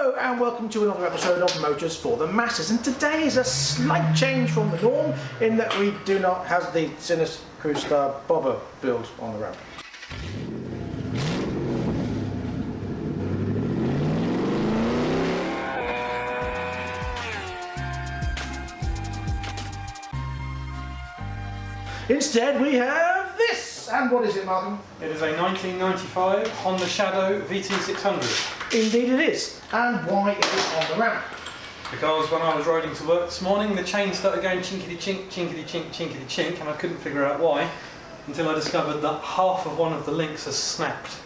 Hello and welcome to another episode of Motors for the Masses, and today is a slight change from the norm in that we do not have the Sinus Crew Star bobber build on the road. Instead we have this, and what is it, Martin? It is a 1995 Honda Shadow VT600. Indeed it is. And why is it on the ramp? Because when I was riding to work this morning, the chain started going chinkity chink, chinkity chink, chinkity chink, and I couldn't figure out why until I discovered that half of one of the links has snapped.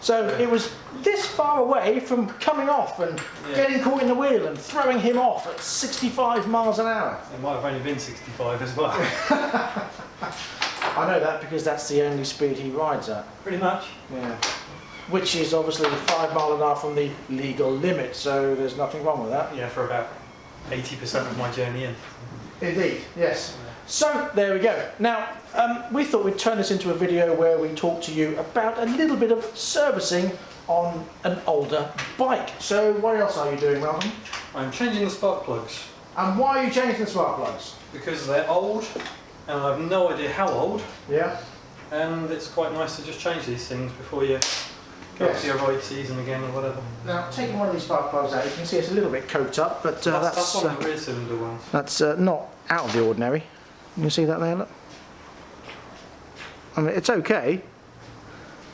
So it was this far away from coming off and getting caught in the wheel and throwing him off at 65 miles an hour. It might have only been 65 as well. I know that because that's the only speed he rides at. Pretty much. Yeah. Which is obviously 5 miles an hour from the legal limit, so there's nothing wrong with that. Yeah, for about 80% of my journey in. Indeed, yes. So there we go. Now, we thought we'd turn this into a video where we talk to you about a little bit of servicing on an older bike. So what else are you doing, Malcolm? I'm changing the spark plugs. And why are you changing the spark plugs? Because they're old, and I have no idea how old. Yeah. And it's quite nice to just change these things before you go to your ride season again or whatever. Now, taking one of these spark plugs out, you can see it's a little bit coked up, but that's one of the rear cylinder ones. That's not out of the ordinary. You can see that there, look. I mean, it's okay.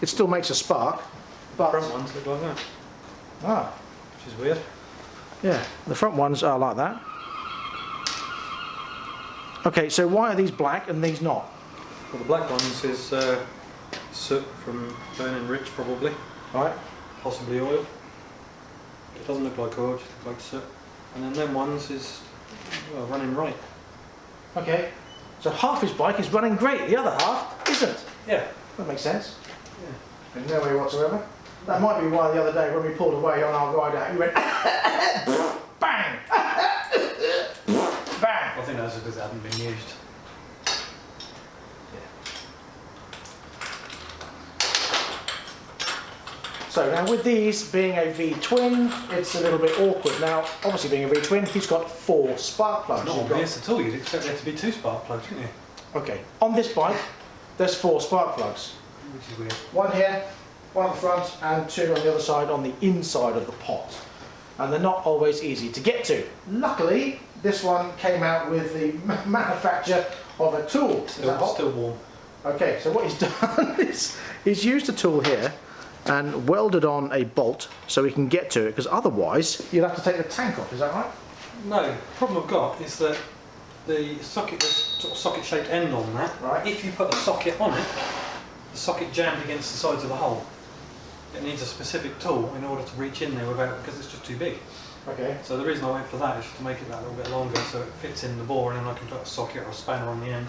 It still makes a spark, but The front ones look like that. Ah, Which is weird. yeah, the front ones are like that. Okay, so why are these black and these not? Well, the black ones is soot from burning rich, probably. Right. Possibly oil. It doesn't look like oil, it just looks like soot. And then them ones is running right. Okay, so half his bike is running great, the other half isn't. Yeah. That makes sense. Yeah. In no way whatsoever. That might be why the other day when we pulled away on our ride out, you went bang! Bang! I think that's because it hadn't been used. So now with these being a V-twin, it's a little bit awkward. Now, obviously being a V-twin, he's got 4 spark plugs. Not obvious at all, you'd expect there to be 2 spark plugs, wouldn't you? Okay, on this bike, there's 4 spark plugs. Which is weird. One here, one on the front, and 2 on the other side on the inside of the pot. And they're not always easy to get to. Luckily, this one came out with the manufacture of a tool. Still warm. Okay, so what he's done is he's used a tool here and welded on a bolt so we can get to it, because otherwise you'll have to take the tank off, is that right? No, the problem I've got is that the socket, there's sort of socket shaped end on that. Right. If you put a socket on it, the socket jammed against the sides of the hole. It needs a specific tool in order to reach in there without, because it's just too big. Okay. So the reason I went for that is just to make it that little bit longer so it fits in the bore, and then I can put a socket or a spanner on the end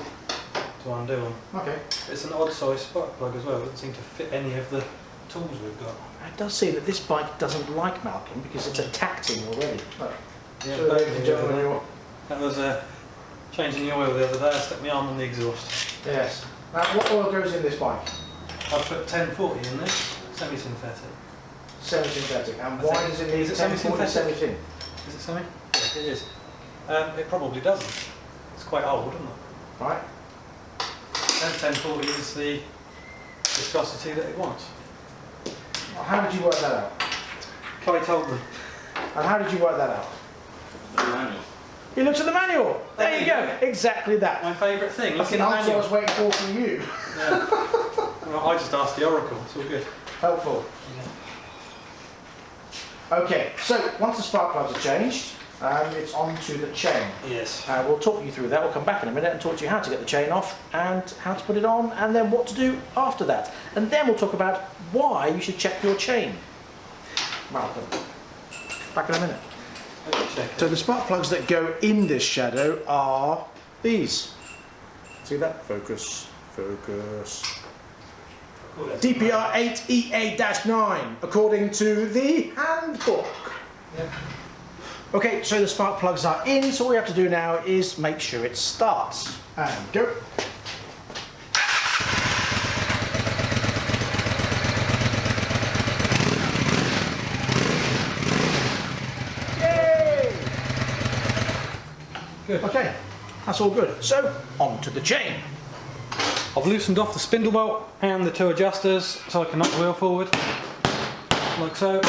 to undo them. Okay. It's an odd size spark plug as well, it doesn't seem to fit any of the tools we've got. It does seem that this bike doesn't like Malcolm because it's attacked him already. Look. Yeah, So, ladies and gentlemen, that was changing the oil the other day. I stuck my arm on the exhaust. yes. Now, what oil goes in this bike? I put 1040 in this, semi-synthetic. Semi-synthetic. And why does it need Is it 1040 semi-synthetic? semi-syn? Is it semi? Yeah, it is. It probably doesn't. It's quite old, isn't it? Right. And 1040 is the viscosity that it wants. Well, how did you work that out? Kai told me. And how did you work that out? The manual. He looks at the manual. There you go. Exactly that. My favourite thing. That's Look the in the answer I manual. was waiting for from you. Yeah. Well, I just asked the oracle. It's all good. Helpful. Okay, so once the spark plugs are changed, it's on to the chain. Yes. We'll talk you through that. We'll come back in a minute and talk to you how to get the chain off and how to put it on, and then what to do after that. And then we'll talk about why you should check your chain. Malcolm, back in a minute. So the spark plugs that go in this Shadow are these. See that? Focus, focus. DPR 8EA-9, according to the handbook. Yep. Okay, so the spark plugs are in, so all we have to do now is make sure it starts. And go. Good. Okay, that's all good. So, on to the chain. I've loosened off the spindle bolt and the two adjusters so I can knock the wheel forward, like so,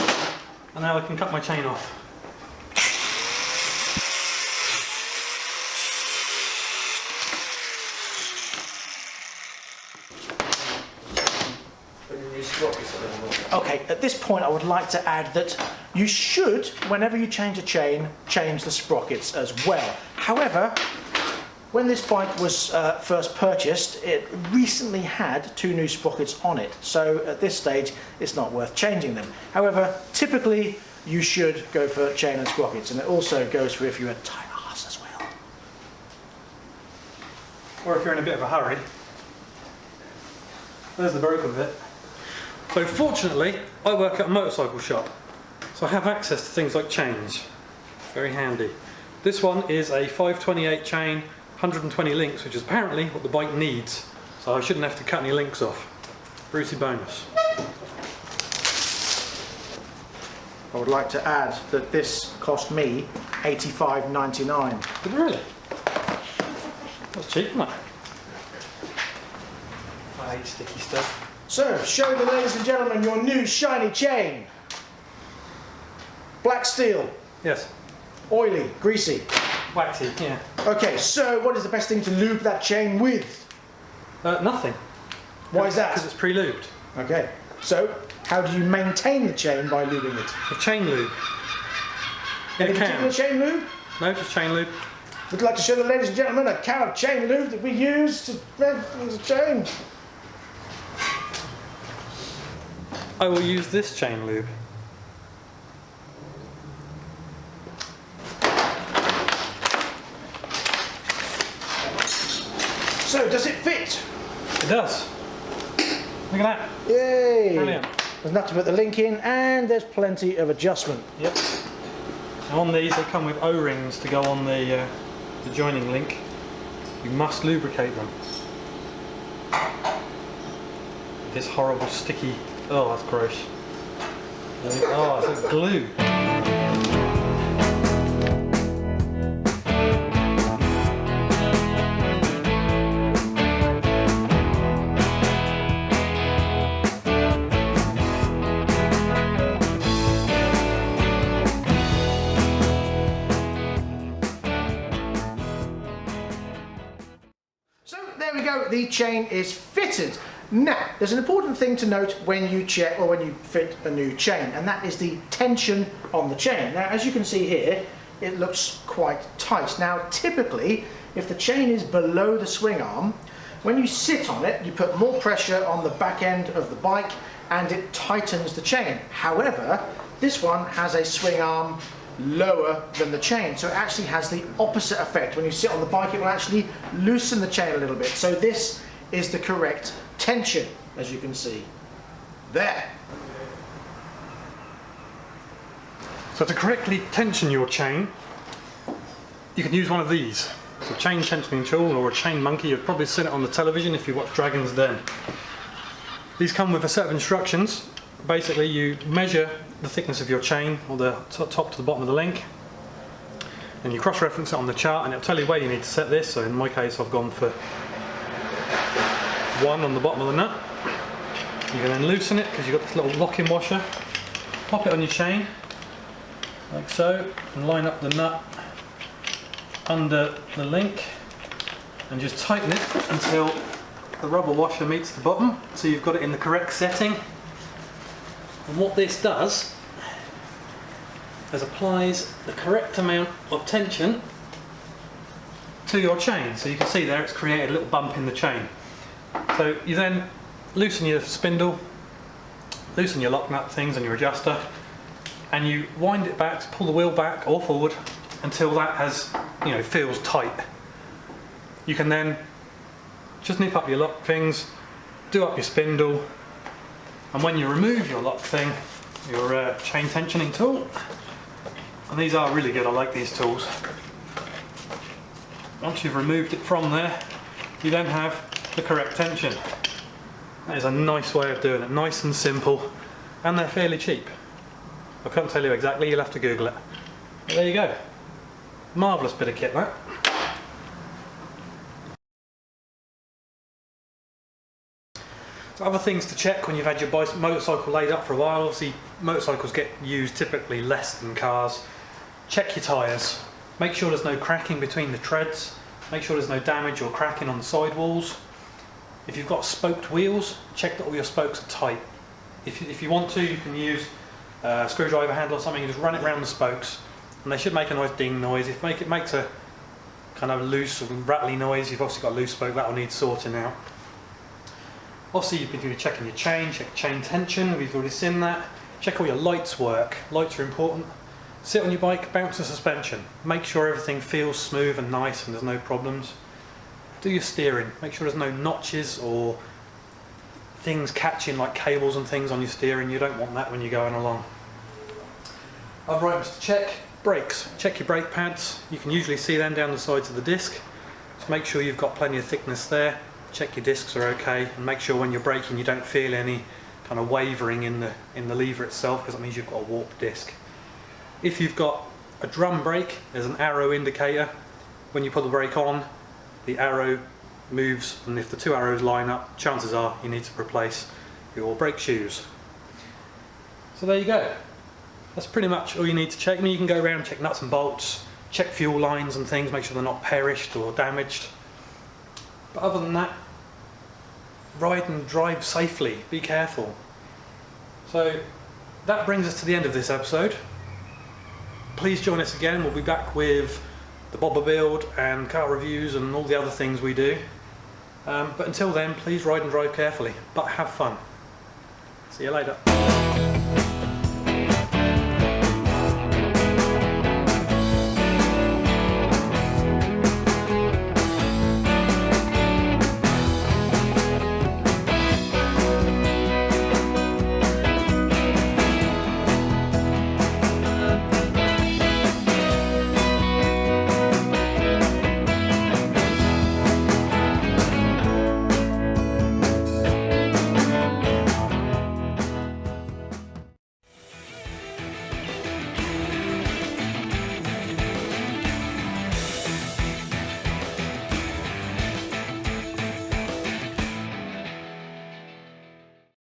and now I can cut my chain off. Okay, at this point I would like to add that you should, whenever you change a chain, change the sprockets as well. However, when this bike was first purchased, it recently had 2 new sprockets on it, so at this stage it's not worth changing them. However, typically you should go for chain and sprockets, and it also goes for if you're a tight ass as well. Or if you're in a bit of a hurry. There's the broken bit. So fortunately, I work at a motorcycle shop, so I have access to things like chains. Very handy. This one is a 528 chain, 120 links, which is apparently what the bike needs, so I shouldn't have to cut any links off. Brucey bonus. I would like to add that this cost me $85.99. Did it really? That's cheap, isn't it? I hate sticky stuff. So, show the ladies and gentlemen your new shiny chain. Black steel, Yes. oily, greasy. Waxy, yeah. Okay, so what is the best thing to lube that chain with? Nothing. Why is that? Because it's pre-lubed. Okay, so how do you maintain the chain by lubing it? With chain lube. In Any a particular can. chain lube? No, just chain lube. Would you like to show the ladies and gentlemen a can of chain lube that we use to as a chain? I will use this chain lube. So, does it fit? It does. Look at that. Yay! Brilliant. There's enough to put the link in, and there's plenty of adjustment. Yep. Now on these, they come with O-rings to go on the joining link. You must lubricate them. This horrible sticky. Oh, that's gross. Oh, it's like glue. So there we go, the chain is fitted. Now, there's an important thing to note when you check or when you fit a new chain, and that is the tension on the chain. Now, as you can see here, it looks quite tight. Now, typically, if the chain is below the swing arm, when you sit on it, you put more pressure on the back end of the bike and it tightens the chain. However, this one has a swing arm lower than the chain, so it actually has the opposite effect. When you sit on the bike, it will actually loosen the chain a little bit. So this is the correct tension, as you can see there. So to correctly tension your chain, you can use one of these. It's a chain tensioning tool or a chain monkey. You've probably seen it on the television if you watch Dragon's Den. These come with a set of instructions. Basically, you measure the thickness of your chain, or the top to the bottom of the link, and you cross-reference it on the chart, and it'll tell you where you need to set this. So in my case, I've gone for 1 on the bottom of the nut. You can then loosen it because you've got this little lock-in washer. Pop it on your chain, like so, and line up the nut under the link, and just tighten it until the rubber washer meets the bottom, so you've got it in the correct setting. And what this does is applies the correct amount of tension to your chain. So you can see there it's created a little bump in the chain. So you then loosen your spindle, loosen your lock nut things and your adjuster, and you wind it back, pull the wheel back or forward until that has, feels tight. You can then just nip up your lock things, do up your spindle, and when you remove your lock thing, your chain tensioning tool, and these are really good, I like these tools. Once you've removed it from there, you then have the correct tension. That is a nice way of doing it, nice and simple, and they're fairly cheap. I can't tell you exactly, you'll have to Google it. But there you go. Marvellous bit of kit, that. So other things to check when you've had your motorcycle laid up for a while. Obviously motorcycles get used typically less than cars. Check your tyres. Make sure there's no cracking between the treads. Make sure there's no damage or cracking on the sidewalls. If you've got spoked wheels, check that all your spokes are tight. If you want to, you can use a screwdriver handle or something and just run it around the spokes, and they should make a nice ding noise. If it makes a kind of loose and rattly noise, you've obviously got a loose spoke, that will need sorting out. Obviously you've been checking your chain, check chain tension, we've already seen that. Check all your lights work, lights are important. Sit on your bike, bounce the suspension, make sure everything feels smooth and nice and there's no problems. Do your steering, make sure there's no notches or things catching like cables and things on your steering. You don't want that when you're going along. Other items to check: brakes. Check your brake pads. You can usually see them down the sides of the disc. Just make sure you've got plenty of thickness there. Check your discs are okay, and make sure when you're braking you don't feel any kind of wavering in the lever itself, because that means you've got a warped disc. If you've got a drum brake, there's an arrow indicator. When you put the brake on, the arrow moves, and if the two arrows line up, chances are you need to replace your brake shoes. So there you go. That's pretty much all you need to check. I mean, you can go around and check nuts and bolts, check fuel lines and things, make sure they're not perished or damaged. But other than that, ride and drive safely, be careful. So that brings us to the end of this episode. Please join us again. We'll be back with the bobber build and car reviews and all the other things we do. But until then, please ride and drive carefully, but have fun. See you later.